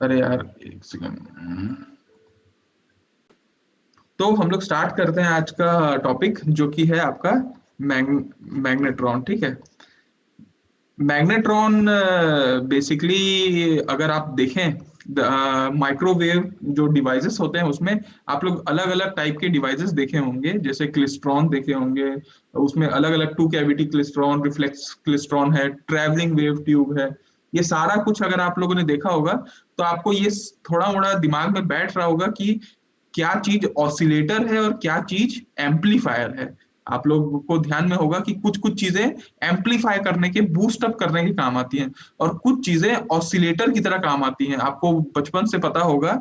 अरे यार, एक सेकंड। तो हम लोग स्टार्ट करते हैं आज का टॉपिक, जो कि है आपका मैग मैग्नेट्रॉन। ठीक है। मैग्नेट्रॉन बेसिकली अगर आप देखें, माइक्रोवेव जो डिवाइसेस होते हैं उसमें आप लोग अलग अलग टाइप के डिवाइसेस देखे होंगे, जैसे क्लिस्ट्रॉन देखे होंगे। उसमें अलग अलग two cavity klystron, reflex klystron है, ट्रैवलिंग वेव ट्यूब है। ये सारा कुछ अगर आप लोगों ने देखा होगा तो आपको ये थोड़ा मोड़ा दिमाग में बैठ रहा होगा कि क्या चीज ऑसिलेटर है और क्या चीज एम्पलीफायर है। आप लोगों को ध्यान में होगा कि कुछ कुछ चीजें एम्पलीफाई करने के, बूस्ट अप करने के काम आती हैं, और कुछ चीजें ऑसिलेटर की तरह काम आती हैं। आपको बचपन से पता होगा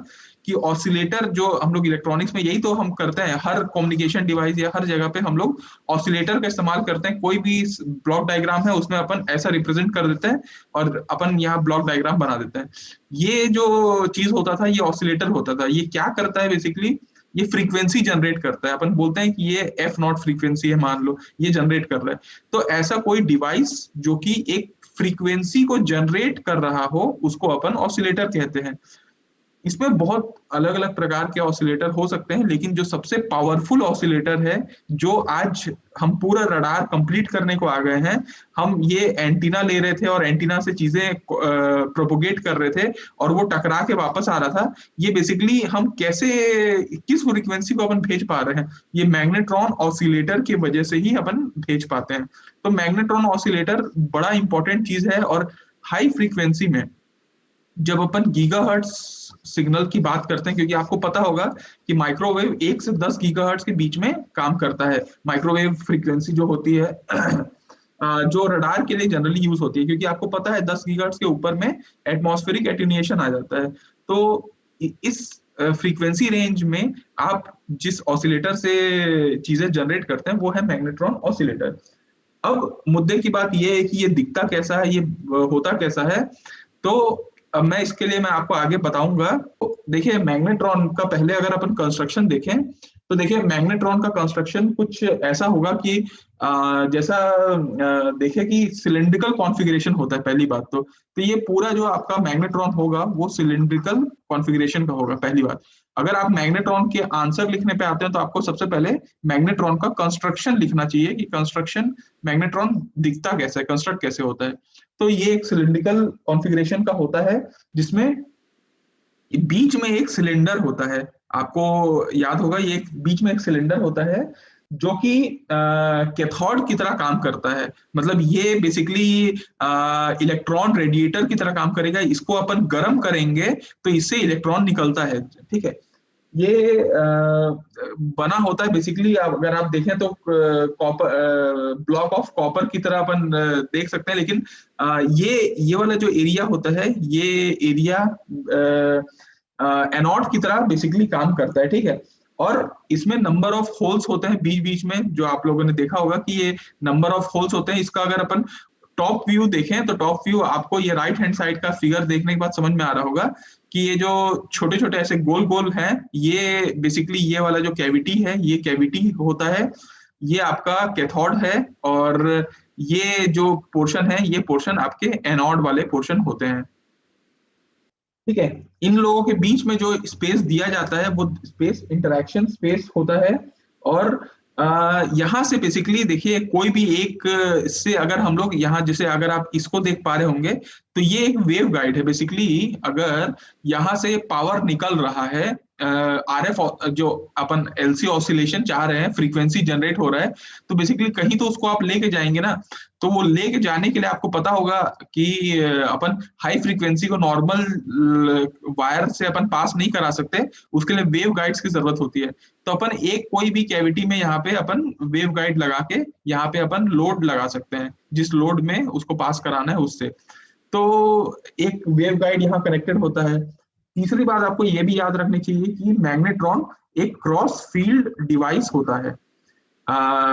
कि ऑसिलेटर जो हम लोग इलेक्ट्रॉनिक्स में यही तो हम करते हैं, हर कम्युनिकेशन डिवाइस या हर जगह पे हम लोग ऑसिलेटर का इस्तेमाल करते हैं। कोई भी ब्लॉक डायग्राम है उसमें अपन ऐसा रिप्रेजेंट कर देते हैं और अपन यहाँ ब्लॉक डायग्राम बना देते हैं। ये जो चीज होता था ये ऑसिलेटर होता था। ये क्या करता है बेसिकली, ये फ्रीक्वेंसी जनरेट करता है। अपन बोलते हैं कि ये एफ नॉट फ्रीक्वेंसी है, मान लो ये जनरेट कर रहा है। तो ऐसा कोई डिवाइस जो कि एक फ्रीक्वेंसी को जनरेट कर रहा हो उसको अपन ऑसिलेटर कहते हैं। इसमें बहुत अलग अलग प्रकार के ऑसिलेटर हो सकते हैं, लेकिन जो सबसे पावरफुल ऑसिलेटर है, जो आज हम पूरा रडार कंप्लीट करने को आ गए हैं। हम ये एंटीना ले रहे थे और एंटीना से चीजें प्रोपोगेट कर रहे थे और वो टकरा के वापस आ रहा था। ये बेसिकली हम कैसे, किस फ्रीक्वेंसी को अपन भेज पा रहे हैं, ये मैग्नेट्रॉन ऑसिलेटर की वजह से ही अपन भेज पाते हैं। तो मैग्नेट्रॉन ऑसिलेटर बड़ा इंपॉर्टेंट चीज है। और हाई फ्रीक्वेंसी में जब अपन गीगाहर्ट्ज सिग्नल की बात करते हैं, क्योंकि आपको पता होगा कि माइक्रोवेव 1 से 10 गीगाहर्ट्ज के बीच में काम करता है। माइक्रोवेव फ्रीक्वेंसी जो होती है जो रडार के लिए जनरली यूज होती है, क्योंकि आपको पता है 10 गीगाहर्ट्ज के ऊपर में एटमॉस्फेरिक एटेन्यूएशन आ जाता है। तो इस फ्रीक्वेंसी रेंज में आप जिस ऑसिलेटर से चीजें जनरेट करते हैं वो है मैग्नेट्रॉन ऑसिलेटर। अब मुद्दे की बात यह है कि ये दिखता कैसा है, ये होता कैसा है। तो अब मैं इसके लिए मैं आपको आगे बताऊंगा। तो देखिए, मैग्नेट्रॉन का पहले अगर अपन कंस्ट्रक्शन देखें तो देखिए मैग्नेट्रॉन का कंस्ट्रक्शन कुछ ऐसा होगा कि जैसा देखिए कि सिलिंड्रिकल कॉन्फ़िगरेशन होता है पहली बात तो ये पूरा जो आपका मैग्नेट्रॉन होगा वो सिलिंड्रिकल कॉन्फ़िगरेशन का होगा पहली बात। अगर आप मैग्नेट्रॉन के आंसर लिखने पे आते हैं तो आपको सबसे पहले मैग्नेट्रॉन का कंस्ट्रक्शन लिखना चाहिए कि कंस्ट्रक्शन, मैग्नेट्रॉन दिखता कैसे है, कंस्ट्रक्ट कैसे होता है। तो ये एक सिलिंड्रिकल कॉन्फ़िगरेशन का होता है, जिसमें बीच में एक सिलेंडर होता है। आपको याद होगा ये बीच में एक सिलेंडर होता है जो कि कैथोड की तरह काम करता है। मतलब ये बेसिकली इलेक्ट्रॉन रेडिएटर की तरह काम करेगा। इसको अपन गर्म करेंगे तो इससे इलेक्ट्रॉन निकलता है। ठीक है। ये बना होता है बेसिकली, अगर आप देखें तो कॉपर, ब्लॉक ऑफ कॉपर की तरह अपन देख सकते हैं। लेकिन ये वाला जो एरिया होता है, ये एरिया एनोड की तरह बेसिकली काम करता है। ठीक है। और इसमें नंबर ऑफ होल्स होते हैं बीच बीच में, जो आप लोगों ने देखा होगा कि ये नंबर ऑफ होल्स होते हैं। इसका अगर अपन टॉप व्यू देखें तो टॉप व्यू आपको ये राइट हैंड साइड का फिगर देखने के बाद समझ में आ रहा होगा कि ये जो छोटे छोटे ऐसे गोल गोल हैं, ये बेसिकली ये वाला जो कैविटी है ये कैविटी होता है। ये आपका कैथोड है। और ये जो पोर्शन है ये पोर्शन आपके एनोड वाले पोर्शन होते हैं। ठीक है। इन लोगों के बीच में जो स्पेस दिया जाता है वो स्पेस इंटरेक्शन स्पेस होता है। और यहाँ से बेसिकली देखिए कोई भी एक इससे अगर हम लोग यहाँ, जैसे अगर आप इसको देख पा रहे होंगे तो ये एक वेव गाइड है बेसिकली। अगर यहाँ से पावर निकल रहा है, आरएफ जो अपन एलसी ऑसिलेशन चाह रहे हैं, फ्रीक्वेंसी जनरेट हो रहा है, तो बेसिकली कहीं तो उसको आप लेके जाएंगे ना। तो वो लेके जाने के लिए आपको पता होगा कि अपन हाई फ्रीक्वेंसी को नॉर्मल वायर से अपन पास नहीं करा सकते। उसके लिए वेव गाइड्स की जरूरत होती है। तो अपन एक कोई भी कैविटी में यहाँ पे अपन वेव गाइड लगा के यहाँ पे अपन लोड लगा सकते हैं, जिस लोड में उसको पास कराना है उससे। तो एक वेव गाइड यहाँ कनेक्टेड होता है। तीसरी बात आपको यह भी याद रखनी चाहिए कि मैग्नेट्रॉन एक क्रॉस फील्ड डिवाइस होता है।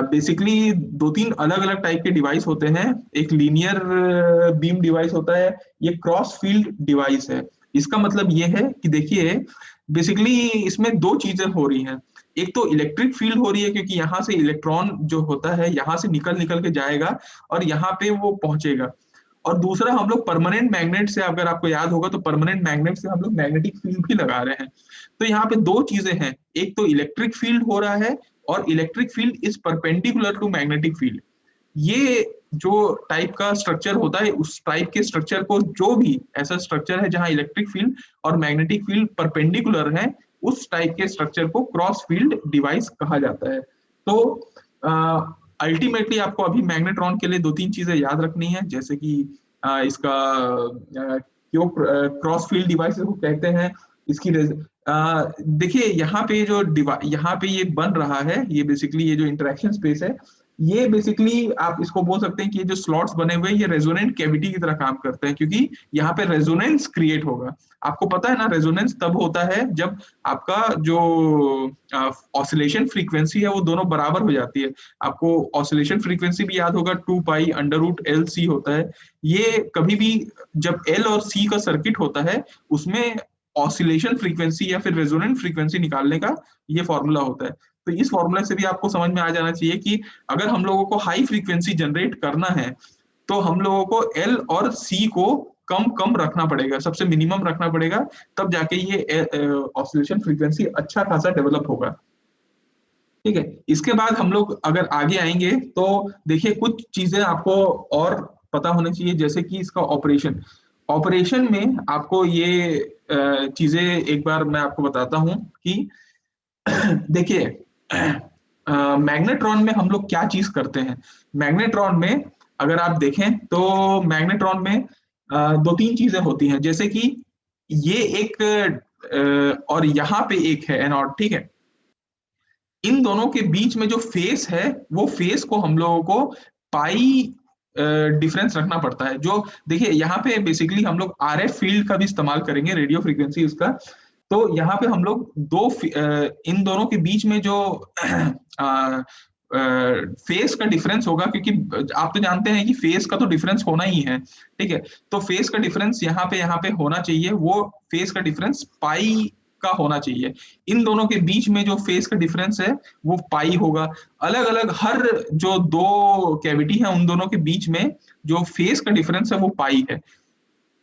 बेसिकली दो तीन अलग अलग टाइप के डिवाइस होते हैं। एक लीनियर बीम डिवाइस होता है, ये क्रॉस फील्ड डिवाइस है। इसका मतलब ये है कि देखिए बेसिकली इसमें दो चीजें हो रही हैं। एक तो इलेक्ट्रिक फील्ड हो रही है, क्योंकि यहाँ से इलेक्ट्रॉन जो होता है यहाँ से निकल निकल के जाएगा और यहाँ पे वो पहुंचेगा। और दूसरा हम लोग परमानेंट मैग्नेट से, अगर आपको याद होगा तो परमानेंट मैग्नेट से हम लोग मैग्नेटिक फील्ड भी लगा रहे हैं। तो यहाँ पे दो चीजें हैं, एक तो इलेक्ट्रिक फील्ड हो रहा है और electric field is perpendicular to magnetic field. ये जो टाइप का स्ट्रक्चर होता है, उस टाइप के स्ट्रक्चर को, जो भी ऐसा स्ट्रक्चर है जहां इलेक्ट्रिक फील्ड और मैग्नेटिक फील्ड परपेंडिकुलर है, उस टाइप के स्ट्रक्चर को क्रॉस फील्ड डिवाइस कहा जाता है। तो अल्टीमेटली आपको अभी मैग्नेट्रॉन के लिए दो तीन चीजें याद रखनी है, जैसे कि इसका क्यों क्रॉस फील्ड डिवाइस को कहते हैं, इसकी देखिए यहाँ पे जो यहाँ पे ये बन रहा है, ये बेसिकली ये जो इंटरेक्शन स्पेस है, ये बेसिकली आप इसको बोल सकते हैं कि ये जो स्लॉट्स बने हुए हैं ये रेजोनेंट कैविटी की तरह काम करते हैं, क्योंकि यहाँ पे रेजोनेंस क्रिएट होगा। आपको पता है ना, रेजोनेंस तब होता है जब आपका जो ऑसिलेशन फ्रीक्वेंसी है वो दोनों बराबर हो जाती है। आपको ऑसिलेशन फ्रीक्वेंसी भी याद होगा, 2 पाई अंडर रूट LC होता है। ये कभी भी जब L और C का सर्किट होता है, उसमें ऑसिलेशन फ्रीक्वेंसी या फिर रेजोनेंट फ्रीक्वेंसी निकालने का ये फॉर्मूला होता है। तो इस फॉर्मूला से भी आपको समझ में आ जाना चाहिए कि अगर हम लोगों को हाई फ्रीक्वेंसी जनरेट करना है तो हम लोगों को L और C को कम कम रखना पड़ेगा, सबसे मिनिमम रखना पड़ेगा, तब जाके ये ऑसिलेशन फ्रीक्वेंसी अच्छा खासा डेवलप होगा। ठीक है, इसके बाद हम लोग अगर आगे आएंगे तो देखिए कुछ चीजें आपको और पता होनी चाहिए, जैसे कि इसका ऑपरेशन। ऑपरेशन में आपको ये चीजें एक बार मैं आपको बताता हूं कि देखिए मैग्नेट्रॉन में हम लोग क्या चीज करते हैं। मैग्नेट्रॉन में अगर आप देखें तो मैग्नेट्रॉन में दो तीन चीजें होती हैं, जैसे कि ये एक और यहाँ पे एक है एनोड, ठीक है। इन दोनों के बीच में जो फेस है, वो फेस को हम लोगों को पाई डिफरेंस रखना पड़ता है। जो देखिए यहाँ पे बेसिकली हम लोग RF फील्ड का भी इस्तेमाल करेंगे, रेडियो फ्रीक्वेंसी उसका। तो यहाँ पे हम लोग इन दोनों के बीच में जो फेस का डिफरेंस होगा, क्योंकि आप तो जानते हैं कि फेस का तो डिफरेंस होना ही है, ठीक है। तो फेस का डिफरेंस यहाँ पे होना चाहिए, वो फेस का डिफरेंस पाई का होना चाहिए। इन दोनों के बीच में जो फेस का डिफरेंस है वो पाई होगा। अलग अलग हर जो दो कैविटी है उन दोनों के बीच में जो फेस का डिफरेंस है वो पाई है।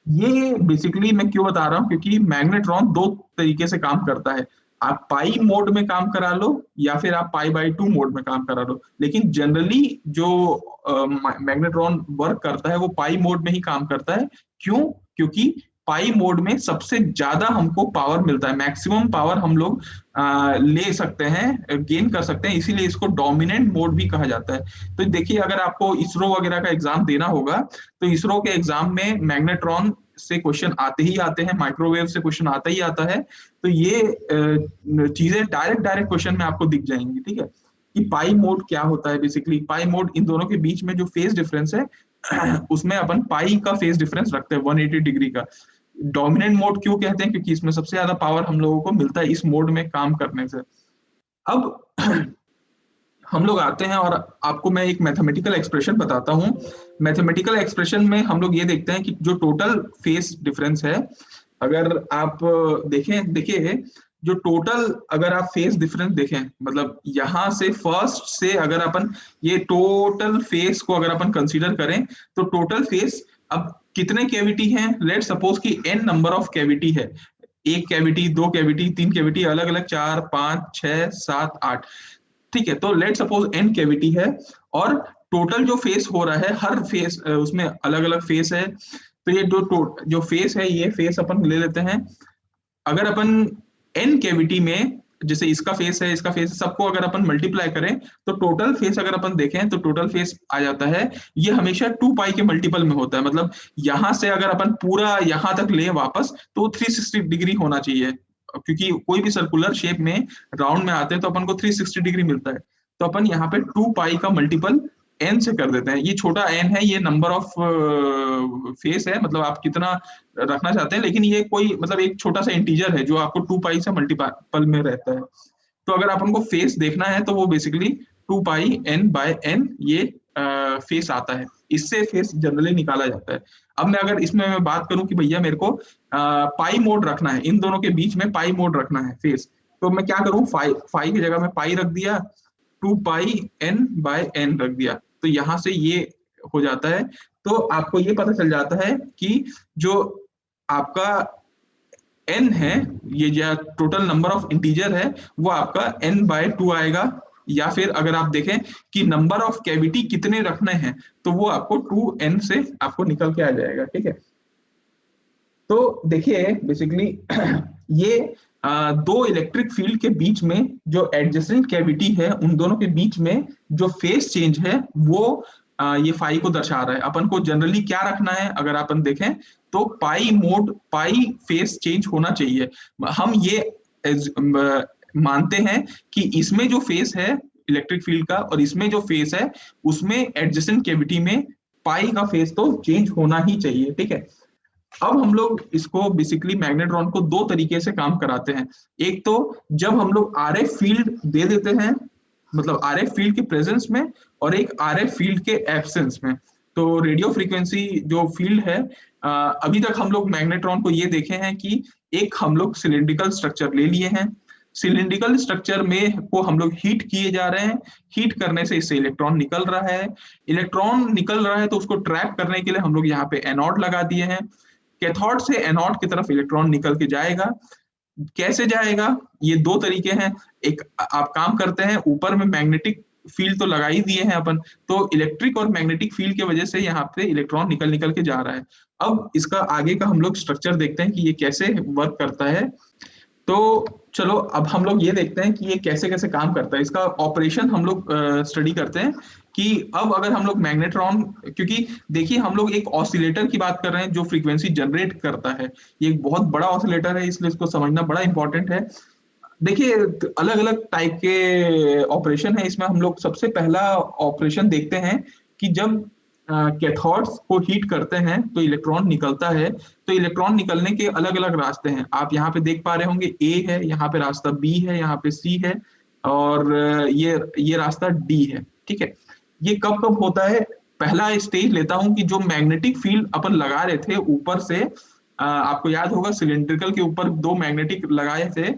ये बेसिकली मैं क्यों बता रहा हूँ, क्योंकि मैग्नेट्रॉन दो तरीके से काम करता है। आप पाई मोड में काम करा लो या फिर आप पाई/2 मोड में काम करा लो, लेकिन जनरली जो मैग्नेट्रॉन वर्क करता है वो पाई मोड में ही काम करता है। क्यों? क्योंकि पाई मोड में सबसे ज्यादा हमको पावर मिलता है, मैक्सिमम पावर हम लोग ले सकते हैं, गेन कर सकते हैं, इसीलिए इसको डोमिनेंट मोड भी कहा जाता है। तो देखिए अगर आपको इसरो वगैरह का एग्जाम देना होगा तो इसरो के एग्जाम में मैग्नेट्रॉन से क्वेश्चन आते ही आते हैं, माइक्रोवेव से क्वेश्चन आता ही आता है। तो ये चीजें डायरेक्ट डायरेक्ट क्वेश्चन में आपको दिख जाएंगी, ठीक है। कि पाई मोड क्या होता है, बेसिकली पाई मोड इन दोनों के बीच में जो फेज डिफरेंस है उसमें अपन पाई का फेज डिफरेंस रखते हैं 180 डिग्री का। डोमिनेंट मोड क्यों कहते हैं? क्योंकि इसमें सबसे ज्यादा पावर हम लोगों को मिलता है इस मोड में काम करने से। अब हम लोग आते हैं और आपको मैं एक मैथमेटिकल एक्सप्रेशन बताता हूँ। मैथमेटिकल एक्सप्रेशन में हम लोग ये देखते हैं कि जो टोटल फेस डिफरेंस है, अगर आप देखें, देखिए जो टोटल, अगर आप फेस डिफरेंस देखें, मतलब यहां से फर्स्ट से अगर अपन ये टोटल फेस को अगर अपन कंसीडर करें तो टोटल फेस अब कितने कैविटी हैं, लेट सपोज कि n नंबर ऑफ कैविटी है, एक कैविटी, दो कैविटी, तीन कैविटी, अलग अलग 4 5 6 7 8, ठीक है। तो लेट सपोज n कैविटी है और टोटल जो फेस हो रहा है, हर फेस उसमें अलग अलग फेस है। तो ये जो फेस है, ये फेस अपन ले लेते हैं। अगर अपन n कैविटी में, जैसे इसका फेस है, इसका फेस है, सबको अगर अपन मल्टीप्लाई करें तो टोटल फेस अगर अपन देखें तो टोटल फेस आ जाता है, ये हमेशा 2 पाई के मल्टीपल में होता है। मतलब यहां से अगर अपन पूरा यहां तक ले वापस तो 360 डिग्री होना चाहिए, क्योंकि कोई भी सर्कुलर शेप में राउंड में आते हैं तो अपन को 360 डिग्री मिलता है। तो अपन यहाँ पे 2 पाई का मल्टीपल n से कर देते हैं। ये छोटा n है, ये नंबर ऑफ फेस है, मतलब आप कितना रखना चाहते हैं, लेकिन ये कोई मतलब एक छोटा सा इंटीजर है जो आपको 2 पाई से मल्टीपल में रहता है। तो अगर आप उनको फेस देखना है तो वो बेसिकली 2 पाई n/n ये फेस आता है, इससे फेस जनरली निकाला जाता है। अब मैं अगर इसमें मैं बात करूं कि भैया मेरे को पाई मोड रखना है, इन दोनों के बीच में पाई मोड रखना है फेस, तो मैं क्या करूं, फाई की जगह में पाई रख दिया, 2 पाई n/n रख दिया, तो यहां से ये हो जाता है तो आपको ये पता चल जाता है कि जो आपका n है, ये जो टोटल नंबर ऑफ इंटीजर है, वो आपका n/2 आएगा। या फिर अगर आप देखें कि नंबर ऑफ कैविटी कितने रखने हैं, तो वो आपको 2n से आपको निकल के आ जाएगा। ठीक है, तो देखिए बेसिकली ये दो इलेक्ट्रिक फील्ड के बीच में जो एडजेसेंट कैविटी है, उन दोनों के बीच में जो फेस चेंज है वो ये फाई को दर्शा रहा है। अपन को जनरली क्या रखना है, अगर अपन देखें तो पाई फेस चेंज होना चाहिए। हम ये मानते हैं कि इसमें जो फेस है इलेक्ट्रिक फील्ड का और इसमें जो फेस है उसमें एडजेसेंट कैविटी में पाई का फेस तो चेंज होना ही चाहिए। ठीक है, अब हम लोग इसको बेसिकली मैग्नेट्रॉन को दो तरीके से काम कराते हैं। एक तो जब हम लोग आरएफ फील्ड दे देते हैं, मतलब आरएफ फील्ड के प्रेजेंस में, और एक आरएफ फील्ड के एब्सेंस में। तो रेडियो फ्रीक्वेंसी जो फील्ड है, अभी तक हम लोग मैग्नेट्रॉन को ये देखे हैं कि एक हम लोग सिलिंड्रिकल स्ट्रक्चर ले लिए हैं, सिलिंड्रिकल स्ट्रक्चर में को हम लोग हीट किए जा रहे हैं, हीट करने से इससे इलेक्ट्रॉन निकल रहा है, इलेक्ट्रॉन निकल रहा है तो उसको ट्रैप करने के लिए हम लोग यहाँ पे एनोड लगा दिए हैं। कैथोड से एनोड की तरफ इलेक्ट्रॉन निकल के जाएगा। कैसे जाएगा, ये दो तरीके हैं। एक आप काम करते हैं, ऊपर में मैग्नेटिक फील्ड तो लगा ही दिए हैं अपन, तो इलेक्ट्रिक और मैग्नेटिक फील्ड की वजह से यहाँ पे इलेक्ट्रॉन निकल निकल के जा रहा है। अब इसका आगे का हम लोग स्ट्रक्चर देखते हैं कि ये कैसे वर्क करता है। तो चलो अब हम लोग ये देखते हैं कि ये कैसे कैसे काम करता है, इसका ऑपरेशन हम लोग स्टडी करते हैं कि अब अगर हम लोग मैग्नेट्रॉन, क्योंकि देखिए हम लोग एक ऑसिलेटर की बात कर रहे हैं जो फ्रीक्वेंसी जनरेट करता है, ये एक बहुत बड़ा ऑसिलेटर है, इसलिए इसको समझना बड़ा इंपॉर्टेंट है। देखिए अलग अलग टाइप के ऑपरेशन है इसमें। हम लोग सबसे पहला ऑपरेशन देखते हैं कि जब कैथोड्स को हीट करते हैं तो इलेक्ट्रॉन निकलता है। तो इलेक्ट्रॉन निकलने के अलग अलग रास्ते हैं, आप यहाँ पे देख पा रहे होंगे, ए है, यहाँ पे रास्ता बी है, यहाँ पे सी है, और ये रास्ता डी है। ठीक है, ये कब कब होता है, पहला स्टेज लेता हूं कि जो मैग्नेटिक फील्ड अपन लगा रहे थे ऊपर से, आपको याद होगा सिलिंड्रिकल के ऊपर दो मैग्नेटिक लगाए थे,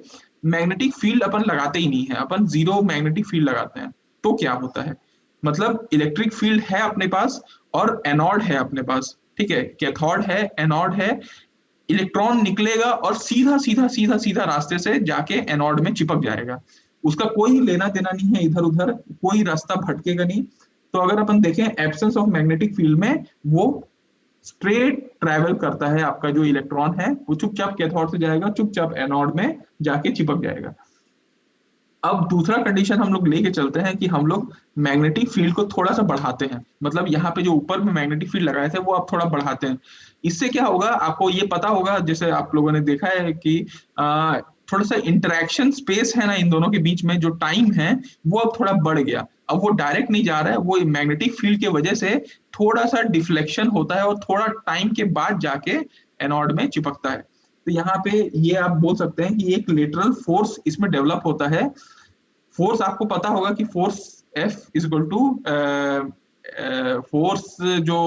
मैग्नेटिक फील्ड अपन लगाते ही नहीं है, अपन जीरो मैग्नेटिक फील्ड लगाते हैं। तो क्या होता है, मतलब इलेक्ट्रिक फील्ड है अपने पास और एनोड है अपने पास। ठीक है, कैथोड है, एनोड है, इलेक्ट्रॉन निकलेगा और सीधा सीधा सीधा सीधा रास्ते से जाके एनोड में चिपक जाएगा, उसका कोई लेना देना नहीं है, इधर उधर कोई रास्ता भटकेगा नहीं। तो अगर अपन देखें एब्सेंस ऑफ मैग्नेटिक फील्ड में, वो स्ट्रेट ट्रैवल करता है, आपका जो इलेक्ट्रॉन है वो चुपचाप कैथोड से जाएगा, चुपचाप एनोड में जाके चिपक जाएगा। अब दूसरा कंडीशन हम लोग लेके चलते हैं कि हम लोग मैग्नेटिक फील्ड को थोड़ा सा बढ़ाते हैं, मतलब यहाँ पे जो ऊपर में मैग्नेटिक फील्ड लगाए थे वो आप थोड़ा बढ़ाते हैं। इससे क्या होगा, आपको ये पता होगा, जैसे आप लोगों ने देखा है कि थोड़ा सा इंटरेक्शन स्पेस है ना इन दोनों के बीच में, जो टाइम है वो अब थोड़ा बढ़ गया। अब वो डायरेक्ट नहीं जा रहा है, वो मैग्नेटिक फील्ड के वजह से थोड़ा सा डिफ्लेक्शन होता है और थोड़ा टाइम के बाद जाके एनोड में चिपकता है। तो यहाँ पे ये आप बोल सकते हैं कि एक लेटरल फोर्स इसमें डेवलप होता है। फोर्स आपको पता होगा कि force F is equal to force जो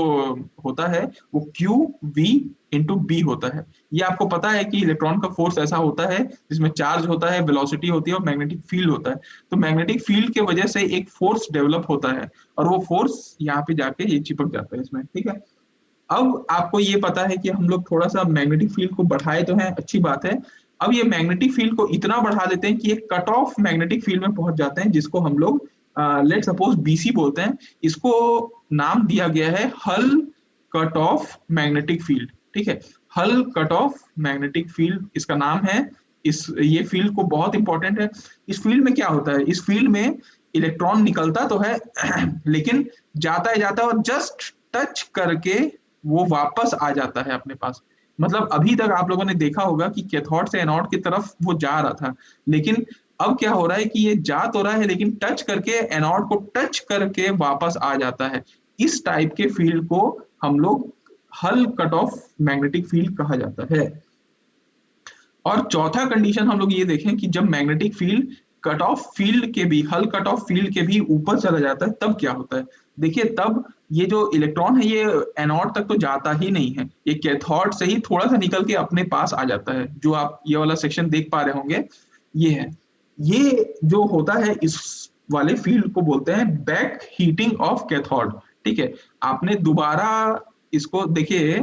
होता है वो Q V इंटू बी होता है। ये आपको पता है कि इलेक्ट्रॉन का फोर्स ऐसा होता है जिसमें चार्ज होता है, वेलोसिटी होती है और मैग्नेटिक फील्ड होता है। तो मैग्नेटिक फील्ड के वजह से एक फोर्स डेवलप होता है और वो फोर्स यहाँ पे जाके ये चिपक जाता है इसमें। ठीक है, अब आपको ये पता है कि हम लोग थोड़ा सा मैग्नेटिक फील्ड को बढ़ाए तो हैं, अच्छी बात है। अब ये मैग्नेटिक फील्ड को इतना बढ़ा देते हैं कि एक कट ऑफ मैग्नेटिक फील्ड में पहुंच जाते हैं, जिसको हम लोग लेट सपोज बीसी बोलते हैं। इसको नाम दिया गया है हल कट ऑफ मैग्नेटिक फील्ड। ठीक है, हल कट ऑफ मैग्नेटिक फील्ड इसका नाम है। ये फील्ड को बहुत इंपॉर्टेंट है। इस फील्ड में क्या होता है, इस फील्ड में इलेक्ट्रॉन निकलता तो है लेकिन जाता है और जस्ट टच करके वो वापस आ जाता है अपने पास। मतलब अभी तक आप लोगों ने देखा होगा कि कैथोड से एनोड की तरफ वो जा रहा था, लेकिन अब क्या हो रहा है कि ये जा तो रहा है लेकिन टच करके, एनोड को टच करके वापस आ जाता है। इस टाइप के फील्ड को हम लोग हल कट ऑफ मैग्नेटिक फील्ड कहा जाता है। और चौथा कंडीशन हम लोग ये देखें कि जब magnetic field cut off field के भी, हल कट ऑफ फील्ड के भी ऊपर चला जाता है, तब क्या होता है। देखिए तब ये जो इलेक्ट्रॉन है ये एनोड तक तो जाता ही नहीं है, ये कैथोड से ही थोड़ा सा निकल के अपने पास आ जाता है। जो आप ये वाला सेक्शन देख पा रहे होंगे ये है, ये जो होता है इस वाले फील्ड को बोलते हैं बैक हीटिंग ऑफ कैथोड। ठीक है। आपने दोबारा इसको देखिए,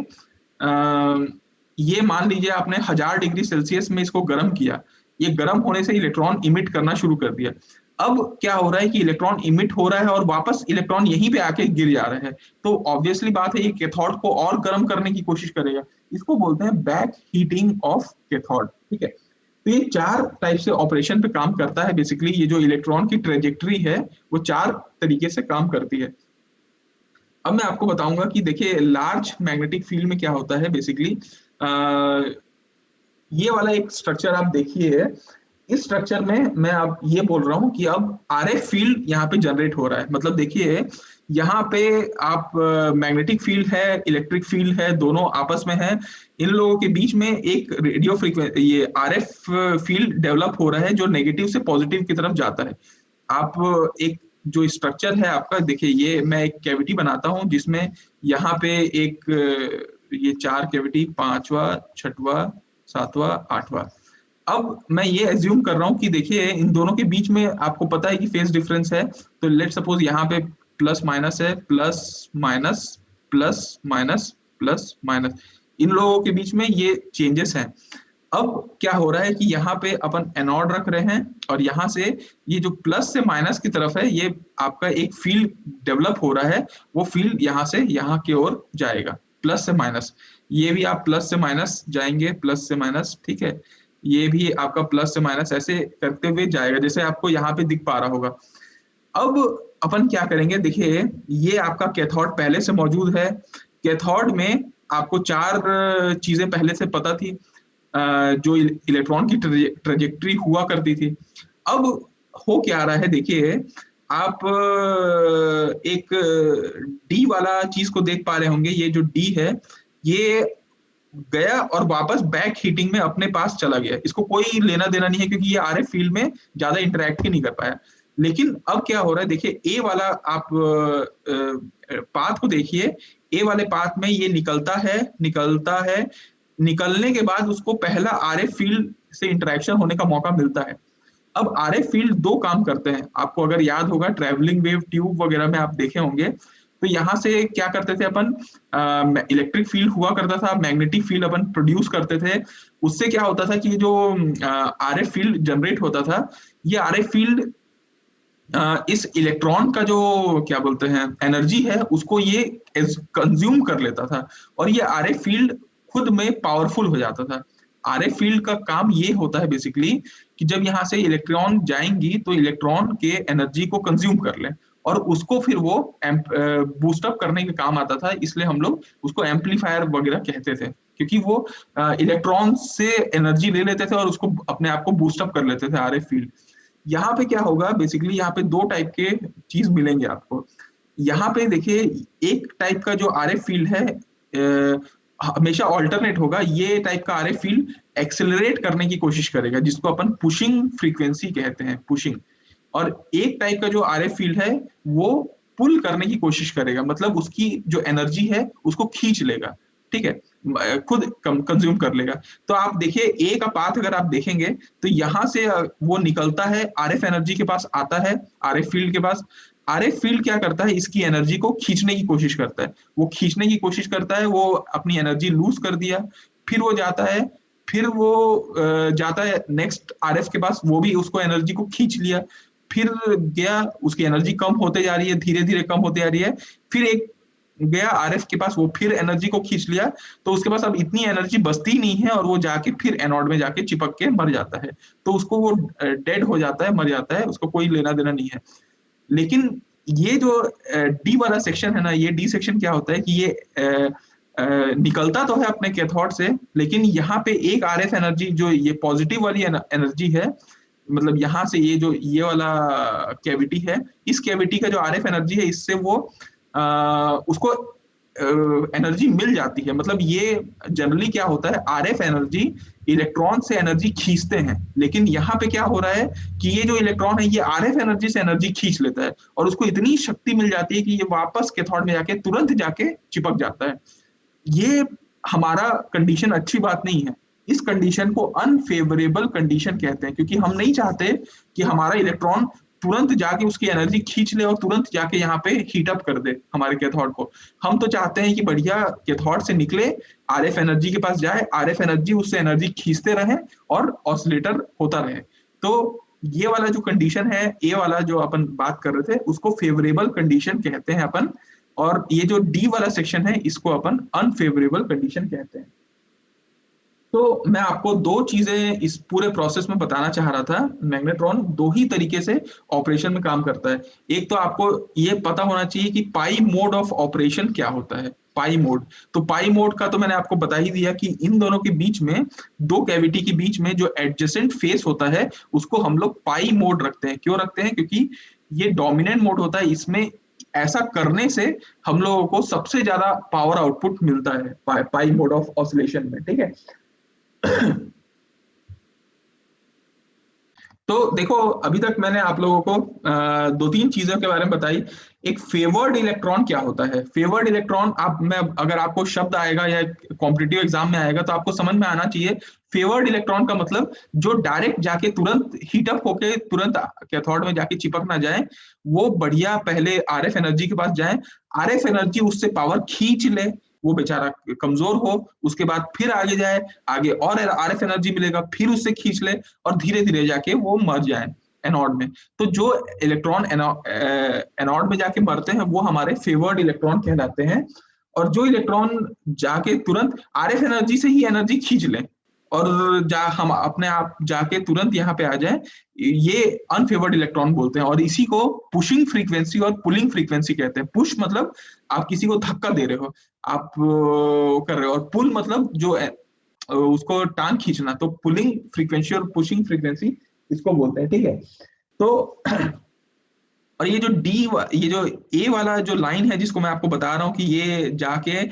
ये मान लीजिए आपने 1000 डिग्री सेल्सियस में इसको गर्म किया, ये गर्म होने से इलेक्ट्रॉन इमिट करना शुरू कर दिया। अब क्या हो रहा है कि इलेक्ट्रॉन इमिट हो रहा है और वापस इलेक्ट्रॉन यहीं पे आके गिर जा रहा है, तो ऑब्वियसली बात है ये कैथोड को और गर्म करने की कोशिश करेगा। इसको बोलते हैं बैक हीटिंग ऑफ कैथोड, ठीक है। तो ये 4 टाइप से ऑपरेशन पे काम करता है बेसिकली। ये जो इलेक्ट्रॉन की ट्रेजेक्टरी है वो 4 तरीके से काम करती है। अब मैं आपको बताऊंगा कि देखिए लार्ज मैग्नेटिक फील्ड में क्या होता है बेसिकली। ये वाला एक स्ट्रक्चर आप देखिए, इस स्ट्रक्चर में मैं अब ये बोल रहा हूं कि अब आरएफ फील्ड यहाँ पे जनरेट हो रहा है। मतलब देखिए यहाँ पे आप मैग्नेटिक फील्ड है, इलेक्ट्रिक फील्ड है, दोनों आपस में है। इन लोगों के बीच में एक रेडियो फ्रीक्वेंसी, ये आरएफ फील्ड डेवलप हो रहा है जो नेगेटिव से पॉजिटिव की तरफ जाता है। आप एक जो स्ट्रक्चर है आपका, देखिए ये मैं एक कैविटी बनाता हूं जिसमें यहाँ पे एक ये 4 कैविटी, 5वां, 6वां, 7वां, 8वां। अब मैं ये एज्यूम कर रहा हूँ कि देखिए इन दोनों के बीच में आपको पता है कि फेज डिफरेंस है, तो लेट सपोज यहाँ पे प्लस माइनस है, plus minus, plus minus, plus minus, इन लोगों के बीच में ये चेंजेस हैं। अब क्या हो रहा है कि यहाँ पे अपन एनोड रख रहे हैं और यहाँ से ये जो प्लस से माइनस की तरफ है, ये आपका एक फील्ड डेवलप हो रहा है। वो फील्ड यहाँ से यहाँ की ओर जाएगा, प्लस से माइनस। ये भी आप प्लस से माइनस जाएंगे, प्लस से माइनस, ठीक है। ये भी आपका प्लस से माइनस ऐसे करते हुए जाएगा, जैसे आपको यहाँ पे दिख पा रहा होगा। अब अपन क्या करेंगे, देखिए ये आपका कैथोड पहले से मौजूद है। कैथोड में आपको 4 चीजें पहले से पता थी, जो इलेक्ट्रॉन की ट्रेजेक्टरी हुआ करती थी। अब हो क्या रहा है देखिए, आप एक डी वाला चीज को देख पा रहे होंगे। ये जो डी है ये गया और वापस बैक हीटिंग में अपने पास चला गया। इसको कोई लेना देना नहीं है क्योंकि ये आरएफ फील्ड में ज्यादा इंटरेक्ट ही नहीं कर पाया। लेकिन अब क्या हो रहा है देखिए, ए वाला आप पाथ को देखिए। ए वाले पाथ में ये निकलता है, निकलता है, निकलने के बाद उसको पहला आरएफ फील्ड से इंटरेक्शन होने का मौका मिलता है। अब आरएफ फील्ड 2 काम करते हैं। आपको अगर याद होगा ट्रैवलिंग वेव ट्यूब वगैरह में आप देखे होंगे, तो यहाँ से क्या करते थे अपन, इलेक्ट्रिक फील्ड हुआ करता था, मैग्नेटिक फील्ड अपन प्रोड्यूस करते थे। उससे क्या होता था कि जो आरएफ फील्ड जनरेट होता था, ये आरएफ फील्ड इस इलेक्ट्रॉन का जो क्या बोलते हैं एनर्जी है उसको ये कंज्यूम कर लेता था और ये आरएफ फील्ड खुद में पावरफुल हो जाता था। आरएफ फील्ड का काम ये होता है बेसिकली कि जब यहाँ से इलेक्ट्रॉन जाएंगी तो इलेक्ट्रॉन के एनर्जी को कंज्यूम कर ले और उसको फिर वो बूस्टअप करने के काम आता था। इसलिए हम लोग उसको एम्पलीफायर वगैरह कहते थे, क्योंकि वो इलेक्ट्रॉन से एनर्जी ले लेते थे और उसको अपने आप को बूस्टअप कर लेते थे आरएफ फील्ड। यहाँ पे क्या होगा बेसिकली, यहाँ पे 2 टाइप के चीज मिलेंगे आपको। यहाँ पे देखिए एक टाइप का जो आरएफ फील्ड है हमेशा ऑल्टरनेट होगा। ये टाइप का आरएफ फील्ड एक्सेलरेट करने की कोशिश करेगा, जिसको अपन पुशिंग फ्रीक्वेंसी कहते हैं, पुशिंग। और एक टाइप का जो आरएफ फील्ड है वो पुल करने की कोशिश करेगा, मतलब उसकी जो एनर्जी है उसको खींच लेगा, ठीक है, खुद कंज्यूम कर लेगा। तो आप देखिए ए का पाथ अगर आप देखेंगे तो यहाँ से वो निकलता है, आरएफ एनर्जी के पास आता है, आरएफ फील्ड के पास। आरएफ फील्ड क्या करता है, इसकी एनर्जी को खींचने की कोशिश करता है। वो खींचने की कोशिश करता है, वो अपनी एनर्जी लूज कर दिया, फिर वो जाता है, फिर वो जाता है नेक्स्ट आरएफ के पास, वो भी उसको एनर्जी को खींच लिया, फिर गया, उसकी एनर्जी कम होते जा रही है, धीरे धीरे कम होते जा रही है, फिर एक गया आरएफ के पास, वो फिर एनर्जी को खींच लिया, तो उसके पास अब इतनी एनर्जी बचती नहीं है और वो जाके फिर एनोड में जाके चिपक के मर जाता है। तो उसको वो डेड हो जाता है, मर जाता है, उसको कोई लेना देना नहीं है। लेकिन ये जो डी वाला सेक्शन है ना, ये डी सेक्शन क्या होता है कि ये निकलता तो है अपने कैथोड से, लेकिन यहाँ पे एक आरएफ एनर्जी जो ये पॉजिटिव वाली एनर्जी है, मतलब यहाँ से ये जो ये वाला कैविटी है, इस कैविटी का जो आरएफ एनर्जी है इससे वो उसको एनर्जी मिल जाती है। मतलब ये जनरली क्या होता है, आरएफ एनर्जी इलेक्ट्रॉन से एनर्जी खींचते हैं, लेकिन यहाँ पे क्या हो रहा है कि ये जो इलेक्ट्रॉन है ये आरएफ एनर्जी से एनर्जी खींच लेता है और उसको इतनी शक्ति मिल जाती है कि ये वापस कैथोड में जाके तुरंत जाके चिपक जाता है। ये हमारा कंडीशन अच्छी बात नहीं है। इस कंडीशन को अनफेवरेबल कंडीशन कहते हैं, क्योंकि हम नहीं चाहते कि हमारा इलेक्ट्रॉन तुरंत जाके उसकी एनर्जी खींच ले और तुरंत जाके यहाँ पे हीट अप कर दे हमारे कैथोड को। हम तो चाहते हैं कि बढ़िया कैथोड से निकले, आरएफ एनर्जी के पास जाए, आरएफ एनर्जी उससे एनर्जी खींचते रहे और ऑसिलेटर होता रहे। तो ये वाला जो कंडीशन है, ए वाला जो अपन बात कर रहे थे, उसको फेवरेबल कंडीशन कहते हैं अपन, और ये जो डी वाला सेक्शन है इसको अपन अनफेवरेबल कंडीशन कहते हैं। तो मैं आपको दो चीजें इस पूरे प्रोसेस में बताना चाह रहा था। मैग्नेट्रॉन दो ही तरीके से ऑपरेशन में काम करता है। एक तो आपको ये पता होना चाहिए कि पाई मोड ऑफ ऑपरेशन क्या होता है। पाई मोड, तो पाई मोड का तो मैंने आपको बता ही दिया कि इन दोनों के बीच में, दो कैविटी के बीच में जो एडजेसेंट फेस होता है उसको हम लोग पाई मोड रखते हैं। क्यों रखते हैं? क्योंकि ये डोमिनेंट मोड होता है, इसमें ऐसा करने से हम लोगों को सबसे ज्यादा पावर आउटपुट मिलता है पाई मोड ऑफ ऑसिलेशन में। ठीक है। तो देखो, अभी तक मैंने आप लोगों को दो तीन चीजों के बारे में बताई। एक फेवर्ड इलेक्ट्रॉन क्या होता है। फेवर्ड इलेक्ट्रॉन, आप मैं अगर आपको शब्द आएगा या कॉम्पिटिटिव एग्जाम में आएगा तो आपको समझ में आना चाहिए। फेवर्ड इलेक्ट्रॉन का मतलब जो डायरेक्ट जाके तुरंत हीटअप होके तुरंत कैथोड में जाके चिपक ना जाए, वो बढ़िया पहले आरएफ एनर्जी के पास जाए, आरएफ एनर्जी उससे पावर खींच ले, वो बेचारा कमजोर हो, उसके बाद फिर आगे जाए, आगे और आरएफ एनर्जी मिलेगा, फिर उससे खींच ले और धीरे धीरे जाके वो मर जाए एनोड में। तो जो इलेक्ट्रॉन एनोड में जाके मरते हैं वो हमारे फेवर्ड इलेक्ट्रॉन कहलाते हैं। और जो इलेक्ट्रॉन जाके तुरंत आरएफ एनर्जी से ही एनर्जी खींच ले और हम अपने आप जाके तुरंत यहाँ पे आ जाए, ये अनफेवर्ड इलेक्ट्रॉन बोलते हैं। और इसी को पुशिंग फ्रीक्वेंसी और पुलिंग फ्रीक्वेंसी कहते हैं। पुश मतलब आप किसी को धक्का दे रहे हो, आप कर रहे हो, और पुल मतलब जो उसको टांग खींचना। तो पुलिंग फ्रीक्वेंसी और पुशिंग फ्रीक्वेंसी इसको बोलते हैं। ठीक है। तो और ये जो ये जो ए वाला जो लाइन है जिसको मैं आपको बता रहा हूँ कि ये जाके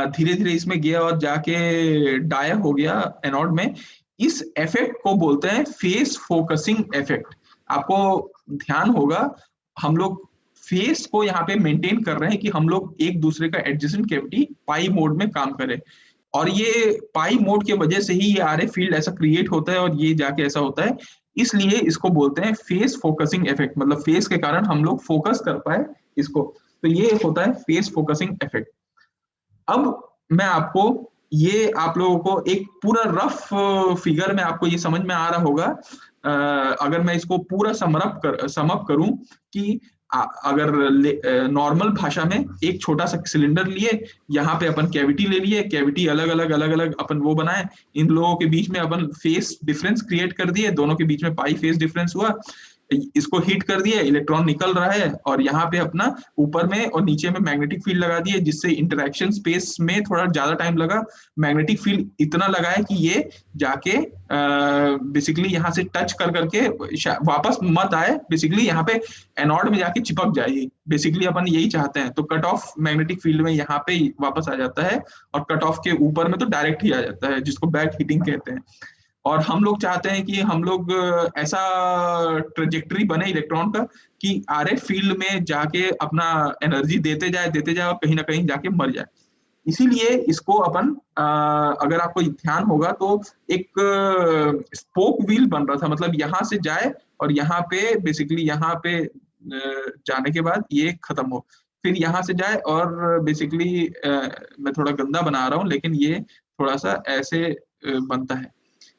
धीरे धीरे इसमें गया और जाके डायर हो गया एनोड में, इस इफेक्ट को बोलते हैं फेस फोकसिंग इफेक्ट। आपको ध्यान होगा, हम लोग फेस को यहाँ पे मेंटेन कर रहे हैं कि हम लोग एक दूसरे का एडजेसेंट कैविटी पाई मोड में काम करें, और ये पाई मोड के वजह से ही ये आरएफ फील्ड ऐसा क्रिएट होता है और ये जाके ऐसा होता है। इसलिए इसको बोलते हैं फेस फोकसिंग इफेक्ट, मतलब फेस के कारण हम लोग फोकस कर पाए इसको। तो ये होता है फेस फोकसिंग इफेक्ट। अब मैं आपको ये आप लोगों को एक पूरा रफ फिगर में आपको ये समझ में आ रहा होगा। अगर मैं इसको पूरा समअप करूं कि अगर नॉर्मल भाषा में एक छोटा सा सिलेंडर लिए, यहाँ पे अपन कैविटी ले लिए, कैविटी अलग अलग अपन वो बनाए, इन लोगों के बीच में अपन फेस डिफरेंस क्रिएट कर दिए, दोनों के बीच में पाई फेस डिफरेंस हुआ, इसको हीट कर दिया, इलेक्ट्रॉन निकल रहा है, और यहाँ पे अपना ऊपर में और नीचे में मैग्नेटिक फील्ड लगा दिए, जिससे इंटरेक्शन स्पेस में थोड़ा ज्यादा टाइम लगा। मैग्नेटिक फील्ड इतना लगा है कि ये जाके बेसिकली यहाँ से टच कर करके वापस मत आए, बेसिकली यहाँ पे एनोड में जाके चिपक जाए। बेसिकली अपन यही चाहते हैं। तो कट ऑफ मैग्नेटिक फील्ड में यहाँ पे वापस आ जाता है, और कट ऑफ के ऊपर में तो डायरेक्ट ही आ जाता है, जिसको बैक हीटिंग कहते हैं। और हम लोग चाहते हैं कि हम लोग ऐसा ट्रेजेक्टरी बने इलेक्ट्रॉन का कि आरएफ फील्ड में जाके अपना एनर्जी देते जाए और कहीं ना कहीं जाके मर जाए। इसीलिए इसको अपन अगर आपको ध्यान होगा तो एक स्पोक व्हील बन रहा था, मतलब यहाँ से जाए और यहाँ पे बेसिकली यहाँ पे जाने के बाद ये खत्म हो, फिर यहाँ से जाए, और बेसिकली मैं थोड़ा गंदा बना रहा हूँ लेकिन ये थोड़ा सा ऐसे बनता है।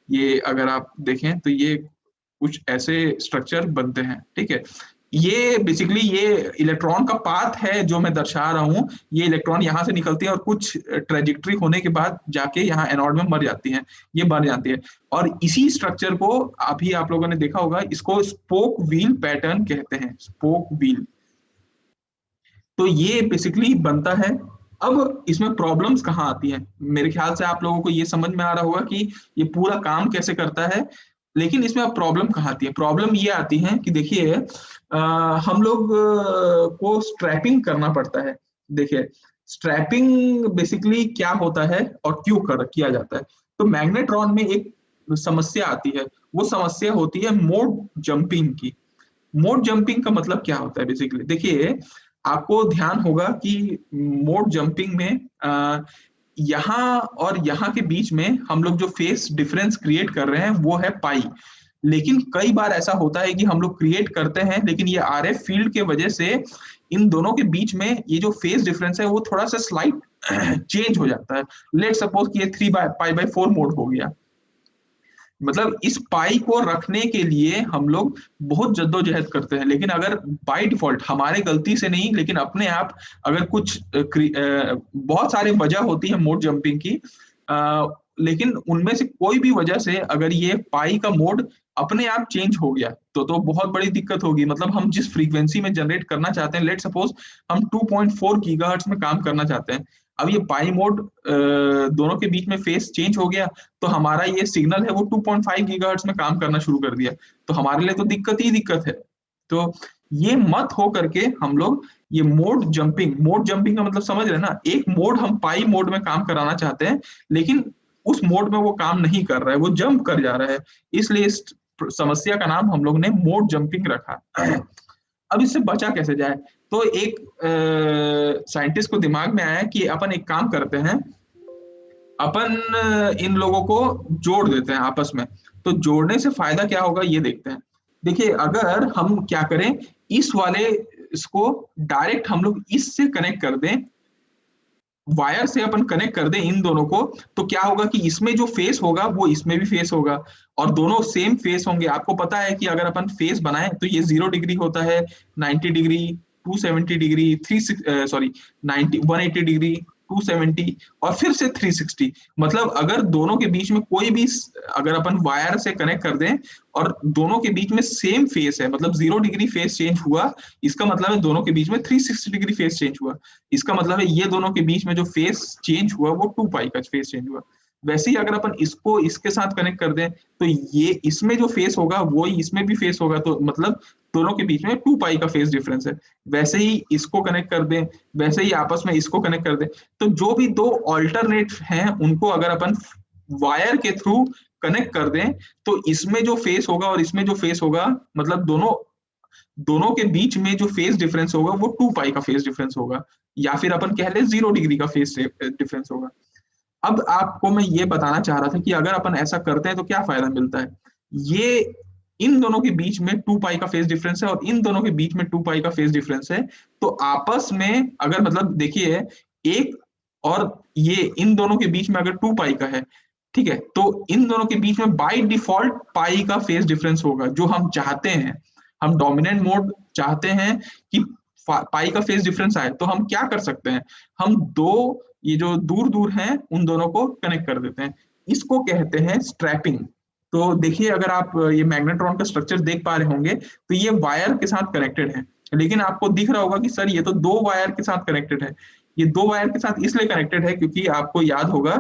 ये अगर आप देखें तो ये कुछ ऐसे स्ट्रक्चर बनते हैं। ठीक है। ये बेसिकली ये इलेक्ट्रॉन का पाथ है जो मैं दर्शा रहा हूँ। ये इलेक्ट्रॉन यहाँ से निकलती है और कुछ ट्रेजेक्टरी होने के बाद जाके यहाँ एनोड में मर जाती हैं, ये बन जाती है। और इसी स्ट्रक्चर को अभी आप लोगों ने देखा होगा, इसको स्पोक व्हील पैटर्न कहते हैं, स्पोक व्हील। तो ये बेसिकली बनता है। अब इसमें प्रॉब्लम्स कहाँ आती हैं? मेरे ख्याल से आप लोगों को ये समझ में आ रहा होगा कि ये पूरा काम कैसे करता है, लेकिन इसमें अब प्रॉब्लम कहाँ आती है? प्रॉब्लम ये आती है कि देखिए, हम लोग को स्ट्रैपिंग करना पड़ता है। देखिए, स्ट्रैपिंग बेसिकली क्या होता है और क्यों किया जाता है? तो मैग्नेट्रॉन में एक समस्या आती है, वो समस्या होती है मोड जंपिंग की। मोड जंपिंग का मतलब क्या होता है? बेसिकली देखिए, आपको ध्यान होगा कि मोड जंपिंग में यहाँ और यहाँ के बीच में हम लोग जो फेस डिफरेंस क्रिएट कर रहे हैं वो है पाई। लेकिन कई बार ऐसा होता है कि हम लोग क्रिएट करते हैं, लेकिन ये आरएफ फील्ड के वजह से इन दोनों के बीच में ये जो फेज डिफरेंस है वो थोड़ा सा स्लाइट चेंज हो जाता है। लेट सपोज कि ये 3 पाई बाय 4 मोड हो गया। मतलब इस पाई को रखने के लिए हम लोग बहुत जद्दोजहद करते हैं, लेकिन अगर बाय डिफॉल्ट हमारे गलती से नहीं, लेकिन अपने आप अगर कुछ बहुत सारे वजह होती है मोड जंपिंग की, लेकिन उनमें से कोई भी वजह से अगर ये पाई का मोड अपने आप चेंज हो गया तो बहुत बड़ी दिक्कत होगी। मतलब हम जिस फ्रीक्वेंसी में जनरेट करना चाहते हैं, लेट सपोज हम 2.4 गीगाहर्ट्ज में काम करना चाहते हैं, अब ये पाई मोड दोनों के बीच में फेस चेंज हो गया, तो हमारा ये सिग्नल है वो 2.5 गीगाहर्ट्ज में काम करना शुरू कर दिया, तो हमारे लिए तो दिक्कत ही दिक्कत है। तो ये मत हो करके हम लोग ये मोड जंपिंग का मतलब समझ रहे हैं ना, एक मोड हम पाई मोड में काम कराना चाहते हैं, लेकिन उस मोड में वो काम नहीं कर रहा है, वो जंप कर जा रहा है, इसलिए इस समस्या का नाम हम लोग ने मोड जंपिंग रखा। अब इससे बचा कैसे जाए? तो एक साइंटिस्ट को दिमाग में आया कि अपन एक काम करते हैं, अपन इन लोगों को जोड़ देते हैं आपस में। तो जोड़ने से फायदा क्या होगा ये देखते हैं। देखिए, अगर हम क्या करें, इस वाले इसको डायरेक्ट हम लोग इससे कनेक्ट कर दें, वायर से अपन कनेक्ट कर दें इन दोनों को, तो क्या होगा कि इसमें जो फेस होगा वो इसमें भी फेस होगा, और दोनों सेम फेस होंगे। आपको पता है कि अगर अपन फेस बनाए तो ये 0 डिग्री होता है, 90 डिग्री, 270 डिग्री, 90 180 डिग्री, 270, और फिर से 360। मतलब अगर दोनों के बीच में कोई भी, अगर अपन वायर से कनेक्ट कर दें और दोनों के बीच में सेम फेस है, मतलब 0 डिग्री फेस चेंज हुआ, इसका मतलब है दोनों के बीच में 360 डिग्री फेस चेंज हुआ। इसका मतलब है ये दोनों के बीच में जो फेस चेंज हुआ वो 2 पाई का फेस चेंज हुआ। वैसे ही अगर अपन इसको इसके साथ कनेक्ट कर दें तो ये इसमें जो फेस होगा वो ही इसमें भी फेस होगा, तो मतलब दोनों के बीच में 2 पाई का फेस डिफरेंस है। वैसे ही इसको कनेक्ट कर दें, वैसे ही आपस में इसको कनेक्ट कर दें, तो जो भी दो ऑल्टरनेट हैं उनको अगर अपन वायर के थ्रू कनेक्ट कर दें, तो इसमें जो फेस होगा और इसमें जो फेस होगा, मतलब दोनों दोनों के बीच में जो फेस डिफरेंस होगा वो 2 पाई का फेस डिफरेंस होगा, या फिर अपन कह लें 0 डिग्री का फेस डिफरेंस होगा। अब आपको मैं ये बताना चाह रहा था कि अगर अपन ऐसा करते हैं तो क्या फायदा मिलता है। ये इन दोनों के बीच में 2 पाई का फेस डिफरेंस है और इन दोनों के बीच में 2 पाई का फेस डिफरेंस है, तो आपस में अगर मतलब देखिए, एक और ये इन दोनों के बीच में अगर 2 पाई का है, ठीक है, तो इन दोनों के बीच में बाय डिफॉल्ट पाई का फेस डिफरेंस होगा जो हम चाहते हैं। हम डोमिनेंट मोड चाहते हैं कि पाई का फेस डिफरेंस आए, तो हम क्या कर सकते हैं, हम दो ये जो दूर दूर हैं उन दोनों को कनेक्ट कर देते हैं। इसको कहते हैं स्ट्रैपिंग। तो देखिए, अगर आप ये मैग्नेट्रॉन का स्ट्रक्चर देख पा रहे होंगे तो ये वायर के साथ कनेक्टेड है, लेकिन आपको दिख रहा होगा कि सर ये तो 2 वायर के साथ कनेक्टेड है। ये 2 वायर के साथ इसलिए कनेक्टेड है क्योंकि आपको याद होगा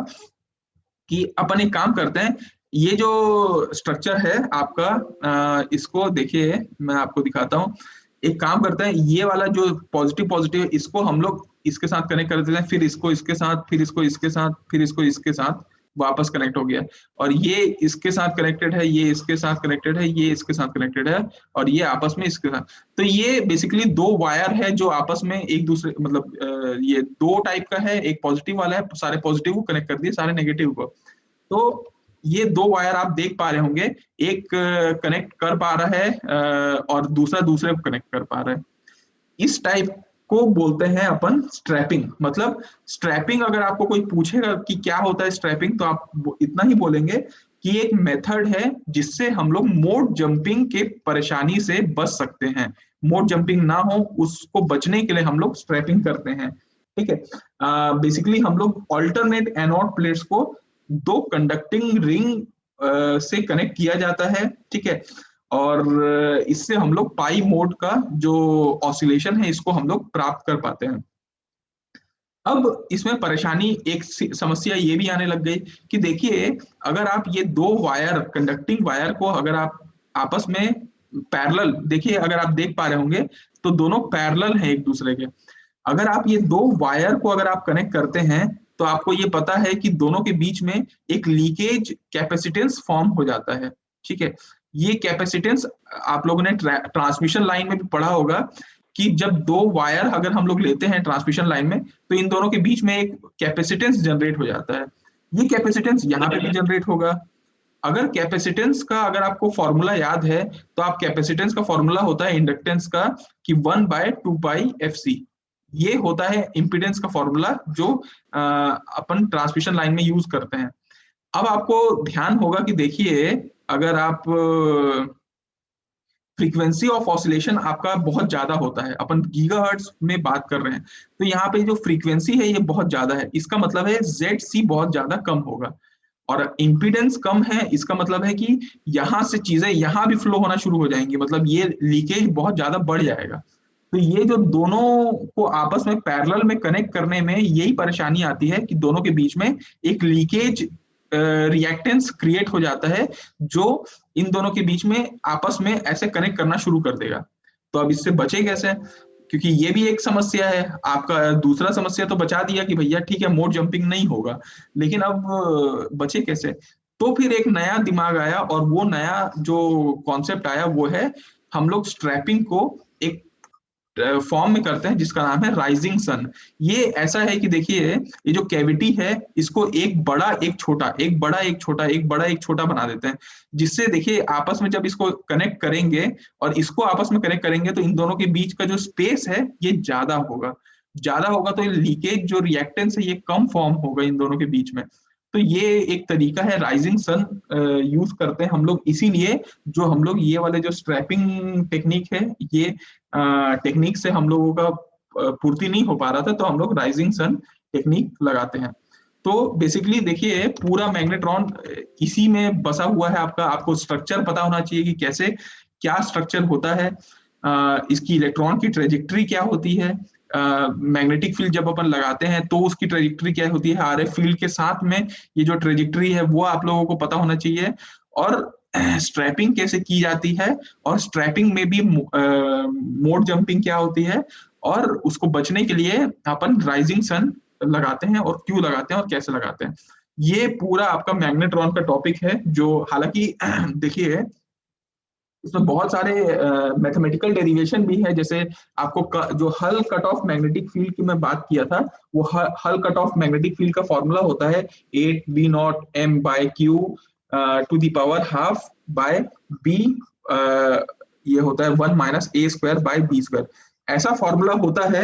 कि अपन एक काम करते हैं, ये जो स्ट्रक्चर है आपका, इसको देखिए मैं आपको दिखाता हूँ। एक काम करते हैं, ये वाला जो पॉजिटिव पॉजिटिव इसको हम लोग इसके साथ कनेक्ट कर देते हैं, फिर इसको इसके साथ, फिर इसको इसके साथ, फिर इसको इसके साथ, वापस कनेक्ट हो गया। और ये इसके साथ कनेक्टेड है, ये इसके साथ कनेक्टेड है, ये इसके साथ कनेक्टेड है, और ये आपस में इसके साथ। तो ये बेसिकली 2 वायर है जो आपस में एक दूसरे, मतलब ये 2 टाइप का है, एक पॉजिटिव वाला है, सारे पॉजिटिव को कनेक्ट कर दिए सारे नेगेटिव को। तो ये 2 वायर आप देख पा रहे होंगे, एक कनेक्ट कर पा रहा है और दूसरा दूसरे को कनेक्ट कर पा रहा है। इस टाइप को बोलते हैं अपन स्ट्रैपिंग। मतलब स्ट्रैपिंग, अगर आपको कोई पूछेगा कि क्या होता है स्ट्रैपिंग, तो आप इतना ही बोलेंगे कि एक मेथड है जिससे हम लोग मोड जंपिंग के परेशानी से बच सकते हैं। मोड जंपिंग ना हो उसको बचने के लिए हम लोग स्ट्रैपिंग करते हैं, ठीक है। बेसिकली हम लोग ऑल्टरनेट एनोड प्लेट्स को 2 कंडक्टिंग रिंग से कनेक्ट किया जाता है, ठीक है। और इससे हम लोग पाई मोड का जो ऑसिलेशन है इसको हम लोग प्राप्त कर पाते हैं। अब इसमें परेशानी, एक समस्या ये भी आने लग गई कि देखिए, अगर आप ये 2 वायर, कंडक्टिंग वायर को अगर आप आपस में पैरेलल, देखिए अगर आप देख पा रहे होंगे तो दोनों पैरेलल हैं एक दूसरे के। अगर आप ये 2 वायर को अगर आप कनेक्ट करते हैं तो आपको ये पता है कि दोनों के बीच में एक लीकेज कैपेसिटेंस फॉर्म हो जाता है, ठीक है। ये कैपेसिटेंस आप लोगों ने ट्रांसमिशन लाइन में भी पढ़ा होगा कि जब 2 वायर अगर हम लोग लेते हैं ट्रांसमिशन लाइन में, तो इन दोनों के बीच में एक कैपेसिटेंस जनरेट हो जाता है। ये कैपेसिटेंस यहाँ पे भी जनरेट होगा, अगर कैपेसिटेंस का अगर आपको फॉर्मूला याद है, तो आप कैपेसिटेंस का फॉर्मूला होता है इंडक्टेंस का कि 1/2πfc। ये होता है इम्पीडेंस का फॉर्मूला जो अपन ट्रांसमिशन लाइन में यूज करते हैं। अब आपको ध्यान होगा कि देखिए, अगर आप फ्रीक्वेंसी ऑफ ऑसिलेशन आपका बहुत ज्यादा होता है, अपन गीगाहर्ट्ज में बात कर रहे हैं, तो यहाँ पे जो फ्रीक्वेंसी है ये बहुत ज्यादा है, इसका मतलब है ZC बहुत ज्यादा कम होगा। और इम्पीडेंस कम है, इसका मतलब है कि यहाँ से चीजें यहाँ भी फ्लो होना शुरू हो जाएंगी, मतलब ये लीकेज बहुत ज्यादा बढ़ जाएगा। तो ये जो दोनों को आपस में पैरेलल में कनेक्ट करने में यही परेशानी आती है कि दोनों के बीच में एक लीकेज रिएक्टेंस क्रिएट हो जाता है, जो इन दोनों के बीच में आपस में ऐसे कनेक्ट करना शुरू कर देगा। तो अब इससे बचे कैसे, क्योंकि ये भी एक समस्या है। आपका दूसरा समस्या तो बचा दिया कि भैया ठीक है मोड जंपिंग नहीं होगा, लेकिन अब बचे कैसे। तो फिर एक नया दिमाग आया, और वो नया जो कॉन्सेप्ट आया वो है, हम लोग स्ट्रैपिंग को एक फॉर्म में करते हैं जिसका नाम है राइजिंग सन। ये ऐसा है कि देखिए, ये जो कैविटी है इसको एक बड़ा एक छोटा, एक बड़ा एक छोटा, एक बड़ा एक छोटा बना देते हैं, जिससे देखिए आपस में जब इसको कनेक्ट करेंगे और इसको आपस में कनेक्ट करेंगे तो इन दोनों के बीच का जो स्पेस है ये ज्यादा होगा। ज्यादा होगा तो लीकेज जो रिएक्टेंस है ये कम फॉर्म होगा इन दोनों के बीच में। तो ये एक तरीका है राइजिंग सन यूज करते हैं हम लोग, इसीलिए जो हम लोग ये वाले जो स्ट्रैपिंग टेक्निक है, ये टेक्निक से हम लोगों का पूर्ति नहीं हो पा रहा था, तो हम लोग राइजिंग सन टेक्निक लगाते हैं। तो बेसिकली देखिए, पूरा मैग्नेट्रॉन इसी में बसा हुआ है। आपको स्ट्रक्चर पता होना चाहिए कि कैसे क्या स्ट्रक्चर होता है, इसकी इलेक्ट्रॉन की ट्रेजेक्ट्री क्या होती है, मैग्नेटिक फील्ड जब अपन लगाते हैं तो उसकी ट्रेजेक्ट्री क्या होती है, RF फील्ड के साथ में ये जो ट्रेजेक्ट्री है वो आप लोगों को पता होना चाहिए, और स्ट्रैपिंग कैसे की जाती है, और स्ट्रैपिंग में भी मोड जंपिंग क्या होती है, और उसको बचने के लिए अपन राइजिंग सन लगाते हैं, और क्यों लगाते हैं और कैसे लगाते हैं। ये पूरा आपका मैग्नेट्रॉन का टॉपिक है, जो हालांकि देखिए इसमें बहुत सारे मैथमेटिकल डेरिवेशन भी है। जैसे आपको जो हल कट ऑफ मैग्नेटिक फील्ड की मैं बात किया था, वो Hull cut off magnetic field का फॉर्मूला होता है 8V0m/q to the power half by b, ये होता है 1 - a² / b²। ऐसा फॉर्मूला होता है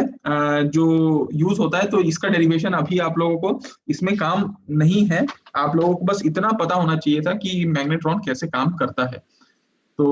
जो यूज होता है। तो इसका डेरिवेशन अभी आप लोगों को इसमें काम नहीं है, आप लोगों को बस इतना पता होना चाहिए था कि मैग्नेट्रॉन कैसे काम करता है। तो